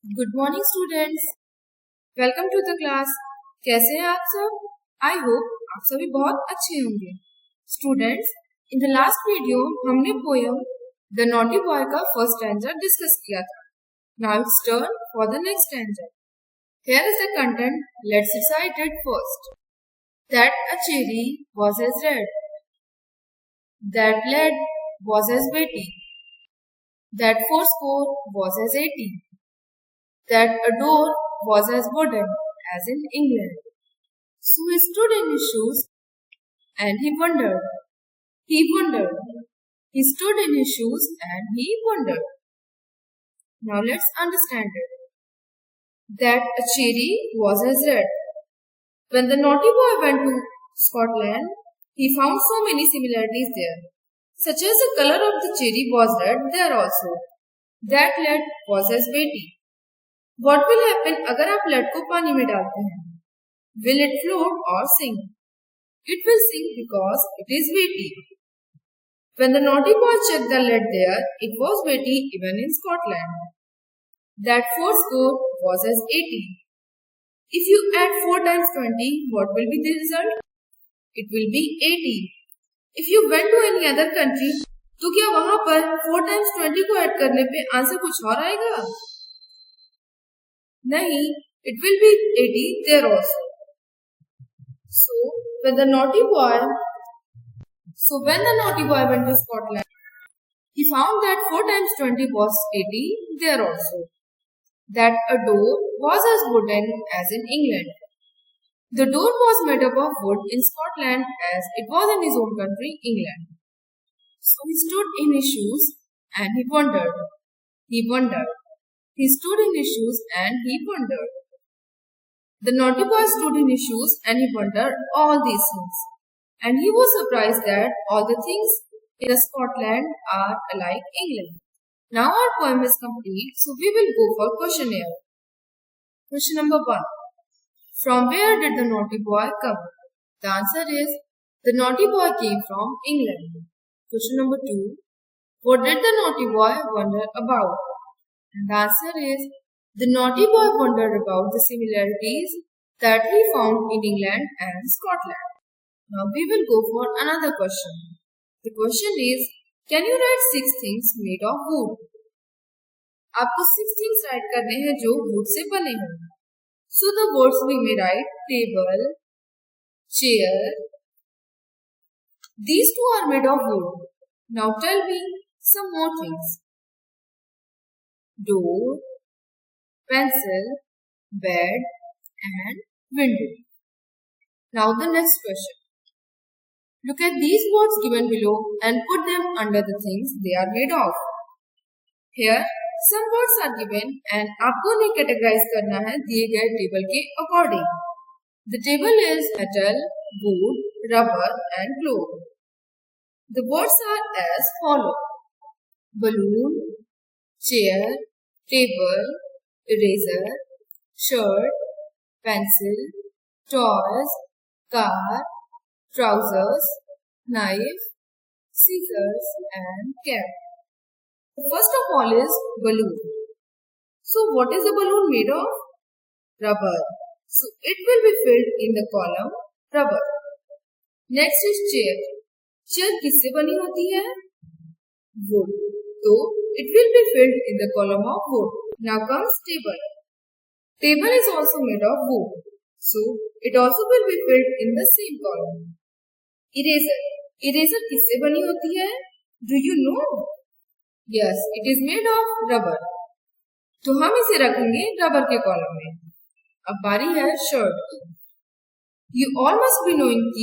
Good morning students, welcome to the class. कैसे हैं आप सब? आई होप आप सभी बहुत अच्छे होंगे। Students, in the last video हमने पोयम द नॉटी बॉय का फर्स्ट स्टैंजा डिस्कस किया था। Now it's turn for the next stanza. Here is the content, let's recite it first. That a cherry was as red, that lad was as witty, that fourscore was as 80, that a door was as wooden as in England. So he stood in his shoes and he wondered. He wondered. He stood in his shoes and he wondered. Now let's understand it. That a cherry was as red. When the naughty boy went to Scotland, he found so many similarities there, such as the color of the cherry was red there also. That lead was as weighty. What will happen अगर आप lead को पानी में डालते हैं? Will it float or sink? It will sink because it is weighty. When the naughty boy checked the lead there, it was weighty even in Scotland. That fourscore was as 80. If you add 4 times 20, what will be the result? It will be 80. If you went to any other country, तो क्या वहां पर 4 times 20 को add करने पे answer कुछ और आएगा? नहीं, it will be 80 there also. So when the naughty boy went to Scotland, he found that 4 times 20 was 80 there also. That a door was as wooden as in England. The door was made up of wood in Scotland as it was in his own country, England. So he stood in his shoes and he wondered. He wondered. He stood in his shoes and he wondered. The naughty boy stood in his shoes and he wondered all these things. And he was surprised that all the things in Scotland are alike England. Now our poem is complete, so we will go for questionnaire. Question number 1. From where did the naughty boy come? The answer is, the naughty boy came from England. Question number 2. What did the naughty boy wonder about? And the answer is, the naughty boy wondered about the similarities that he found in England and Scotland. Now we will go for another question. The question is, can you write 6 things made of wood? आपको 6 things write करने हैं जो wood से बने हैं. So the words we may write table, chair. These two are made of wood. Now tell me some more things. Door, pencil, bed, and window. Now the next question. Look at these words given below and put them under the things they are made of. Here, some words are given and आपको उन्हें categorize करना है दिए गए table के according. The table is metal, wood, rubber, and cloth. The words are as follow: balloon, chair, table, eraser, shirt, pencil, toys, car, trousers, knife, scissors, and cap. First of all is balloon. So what is a balloon made of? Rubber. So it will be filled in the column rubber. Next is chair. Chair किससे बनी होती है? Wood. So it will be filled in the column of wood. Now comes table. Table is also made of wood. So it also will be filled in the same column. Eraser. Eraser किससे बनी होती है? Do you know? Yes, it is made of rubber. तो हम इसे रखेंगे rubber के column में. अब बारी है shirt. You all must be knowing